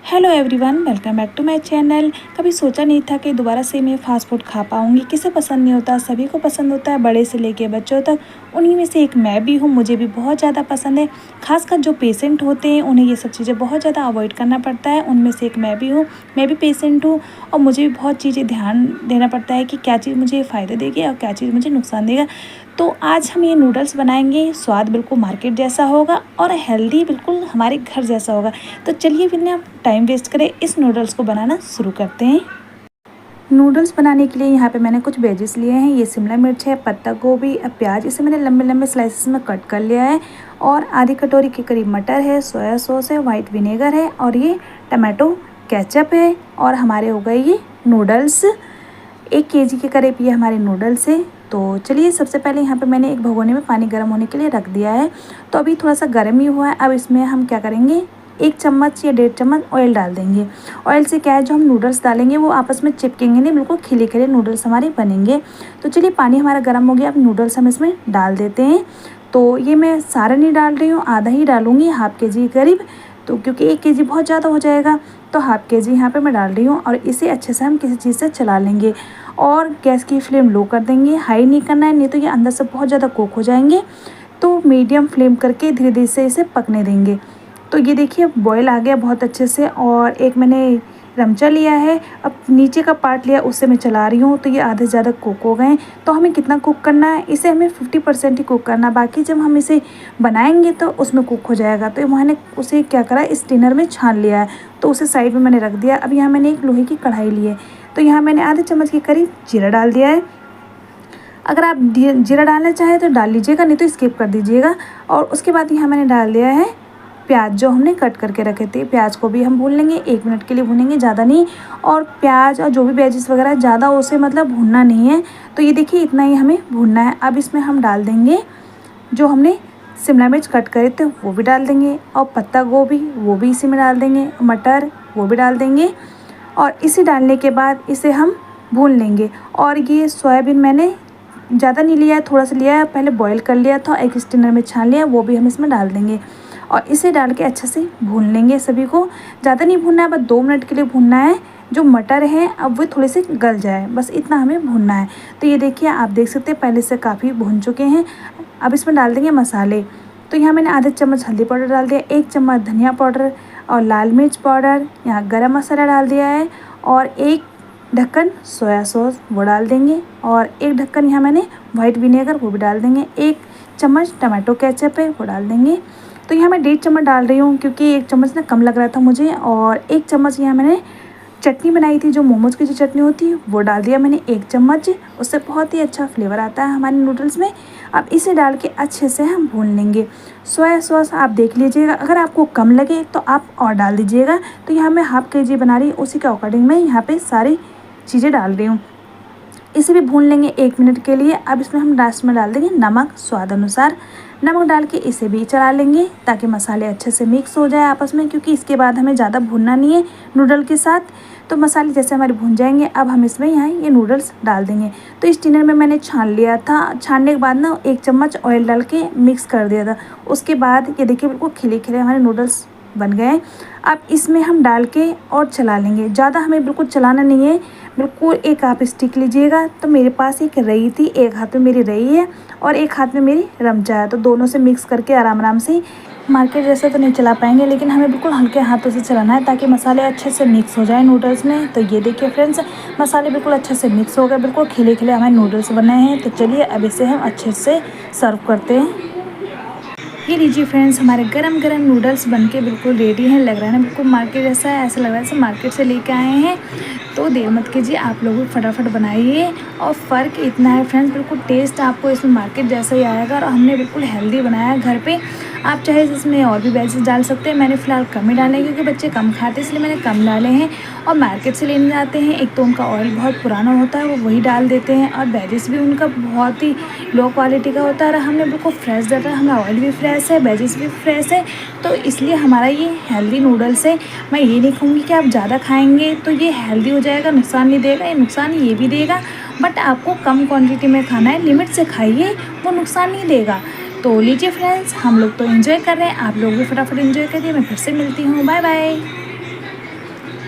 Hello everyone, welcome back to my channel. कभी सोचा नहीं था कि दोबारा से मैं फ़ास्ट फूड खा पाऊँगी। किसे पसंद नहीं होता, सभी को पसंद होता है, बड़े से लेके बच्चों तक। उन्हीं में से एक मैं भी हूँ, मुझे भी बहुत ज़्यादा पसंद है। खासकर जो पेशेंट होते हैं उन्हें ये सब चीज़ें बहुत ज़्यादा अवॉइड करना पड़ता है। उनमें से एक मैं भी हूँ, मैं भी पेशेंट हूँ और मुझे भी बहुत चीज़ें ध्यान देना पड़ता है कि क्या चीज़ मुझे फ़ायदा देगी और क्या चीज़ मुझे नुकसान देगा। तो आज हम ये नूडल्स बनाएंगे। स्वाद बिल्कुल मार्केट जैसा होगा और हेल्दी बिल्कुल हमारे घर जैसा होगा। तो चलिए बिना टाइम वेस्ट करें इस नूडल्स को बनाना शुरू करते हैं। नूडल्स बनाने के लिए यहाँ पे मैंने कुछ वेजेस लिए हैं। ये शिमला मिर्च है, पत्ता गोभी, प्याज, इसे मैंने लंबे लंबे स्लाइसेस में कट कर लिया है। और आधी कटोरी के करीब मटर है, सोया सॉस है, वाइट विनेगर है और ये टमाटो केचप है। और हमारे हो गए ये नूडल्स, 1 केजी के करीब ये हमारे नूडल्स है। तो चलिए सबसे पहले यहाँ पे मैंने एक भगोने में पानी गर्म होने के लिए रख दिया है। तो अभी थोड़ा सा गर्म ही हुआ है। अब इसमें हम क्या करेंगे, 1 चम्मच या 1.5 चम्मच ऑयल डाल देंगे। ऑयल से क्या है, जो हम नूडल्स डालेंगे वो आपस में चिपकेंगे नहीं, बिल्कुल खिले खिले नूडल्स हमारे बनेंगे। तो चलिए पानी हमारा गर्म हो गया, अब नूडल्स हम इसमें डाल देते हैं। तो ये मैं सारा नहीं डाल रही हूँ, आधा ही डालूँगी, हाफ के जी करीब। तो क्योंकि 1 केजी बहुत ज़्यादा हो जाएगा तो हाफ के जी यहाँ पे मैं डाल रही हूँ। और इसे अच्छे से हम किसी चीज़ से चला लेंगे और गैस की फ्लेम लो कर देंगे। हाई नहीं करना है, नहीं तो ये अंदर से बहुत ज़्यादा कुक हो जाएंगे। तो मीडियम फ्लेम करके धीरे धीरे से इसे पकने देंगे। तो ये देखिए बॉयल आ गया बहुत अच्छे से। और एक मैंने रमचा लिया है, अब नीचे का पार्ट लिया उससे मैं चला रही हूँ। तो ये आधे से ज़्यादा कुक हो गए। तो हमें कितना कुक करना है, इसे हमें 50% ही कुक करना, बाकी जब हम इसे बनाएंगे तो उसमें कुक हो जाएगा। तो मैंने उसे क्या करा, इस टिनर में छान लिया है। तो उसे साइड में मैंने रख दिया। अब यहाँ मैंने एक लोहे की कढ़ाई ली है। तो यहाँ मैंने आधे चम्मच के करीब जीरा डाल दिया है। अगर आप जीरा डालना चाहें तो डाल लीजिएगा, नहीं तो स्किप कर दीजिएगा। और उसके बाद यहाँ मैंने डाल दिया है प्याज जो हमने कट करके रखे थे। प्याज को भी हम भून लेंगे, 1 मिनट के लिए भूनेंगे, ज़्यादा नहीं। और प्याज और जो भी वेजिस वगैरह ज़्यादा उसे मतलब भूनना नहीं है। तो ये देखिए इतना ही हमें भूनना है। अब इसमें हम डाल देंगे जो हमने शिमला मिर्च कट करे थे वो भी डाल देंगे, और पत्ता गोभी वो भी इसी में डाल देंगे, मटर वो भी डाल देंगे। और इसे डालने के बाद इसे हम भून लेंगे। और ये सोयाबीन मैंने ज़्यादा नहीं लिया है, थोड़ा सा लिया है, पहले बॉईल कर लिया था, एक स्टेनर में छान लिया, वो भी हम इसमें डाल देंगे। और इसे डाल के अच्छे से भून लेंगे सभी को। ज़्यादा नहीं भूनना है, बस 2 मिनट के लिए भूनना है। जो मटर है अब वो थोड़े से गल जाए, बस इतना हमें भूनना है। तो ये देखिए आप देख सकते हैं पहले से काफ़ी भून चुके हैं। अब इसमें डाल देंगे मसाले। तो यहाँ मैंने आधे चम्मच हल्दी पाउडर डाल दिया, 1 चम्मच धनिया पाउडर और लाल मिर्च पाउडर, यहाँ गरम मसाला डाल दिया है। और 1 ढक्कन सोया सॉस वो डाल देंगे। और 1 ढक्कन यहाँ मैंने वाइट विनेगर वो भी डाल देंगे। 1 चम्मच टमाटो केचप है वो डाल देंगे। तो यहाँ मैं 1.5 चम्मच डाल रही हूँ क्योंकि 1 चम्मच ना कम लग रहा था मुझे। और 1 चम्मच यहाँ मैंने चटनी बनाई थी, जो मोमोज़ की जो चटनी होती है वो डाल दिया मैंने 1 चम्मच। उससे बहुत ही अच्छा फ्लेवर आता है हमारे नूडल्स में। अब इसे डाल के अच्छे से हम भून लेंगे। सोया सॉस आप देख लीजिएगा, अगर आपको कम लगे तो आप और डाल दीजिएगा। तो यहाँ मैं हाफ के जी बना रही हूँ, उसी के अकॉर्डिंग मैं यहाँ पे सारी चीज़ें डाल रही हूँ। इसे भी भून लेंगे 1 मिनट के लिए। अब इसमें हम लास्ट में डाल देंगे नमक, स्वाद अनुसार नमक डाल के इसे भी चला लेंगे ताकि मसाले अच्छे से मिक्स हो जाए आपस में, क्योंकि इसके बाद हमें ज़्यादा भूनना नहीं है नूडल के साथ। तो मसाले जैसे हमारे भून जाएंगे, अब हम इसमें यहाँ ये नूडल्स डाल देंगे। तो इस टिनर में मैंने छान लिया था, छानने के बाद ना 1 चम्मच ऑयल डाल के मिक्स कर दिया था। उसके बाद ये देखिए बिल्कुल खिले खिले हमारे नूडल्स बन गए। अब इसमें हम डाल के और चला लेंगे, ज़्यादा हमें बिल्कुल चलाना नहीं है, बिल्कुल एक आप स्टिक लीजिएगा। तो मेरे पास एक रई थी, एक हाथ में मेरी रई है और एक हाथ में मेरी रमचा है। तो दोनों से मिक्स करके आराम आराम से, मार्केट जैसे तो नहीं चला पाएंगे, लेकिन हमें बिल्कुल हल्के हाथों से चलाना है ताकि मसाले अच्छे से मिक्स हो जाए नूडल्स में। तो ये देखिए फ्रेंड्स, मसाले बिल्कुल अच्छे से मिक्स हो गए, बिल्कुल खिले खिले हमारे नूडल्स बने हैं। तो चलिए अब इसे हम अच्छे से सर्व करते हैं। ये लीजिए फ्रेंड्स, हमारे गरम गरम नूडल्स बनके बिल्कुल रेडी हैं। लग रहा है ना बिल्कुल मार्केट जैसा है, ऐसा लग रहा है जैसे मार्केट से लेके आए हैं। तो देर मत कीजिए, आप लोग भी फटाफट बनाइए। और फ़र्क इतना है फ्रेंड्स, बिल्कुल टेस्ट आपको इसमें मार्केट जैसा ही आएगा। और हमने बिल्कुल हेल्दी बनाया है घर पे। आप चाहे इसमें और भी वेजिस डाल सकते हैं, मैंने फ़िलहाल कम ही डाले क्योंकि बच्चे कम खाते हैं, इसलिए मैंने कम डाले हैं। और मार्केट से लेने जाते हैं, एक तो उनका ऑयल बहुत पुराना होता है, वो वही डाल देते हैं, और वेजिस भी उनका बहुत ही लो क्वालिटी का होता है। और हमने बिल्कुल फ्रेश डाला है, हमारा ऑयल भी फ्रेश है, वेजिस भी फ्रेश है। तो इसलिए हमारा ये हेल्दी नूडल्स है। मैं ये नहीं कहूँगी कि आप ज़्यादा खाएंगे तो ये हेल्दी हो जाएगा, नुकसान नहीं देगा। ये नुकसान ये भी देगा, बट आपको कम क्वांटिटी में खाना है, लिमिट से खाइए, वो नुकसान नहीं देगा। तो लीजिए फ्रेंड्स, हम लोग तो एंजॉय कर रहे हैं, आप लोग भी फटाफट एंजॉय करिए। मैं फिर से मिलती हूँ, बाय बाय।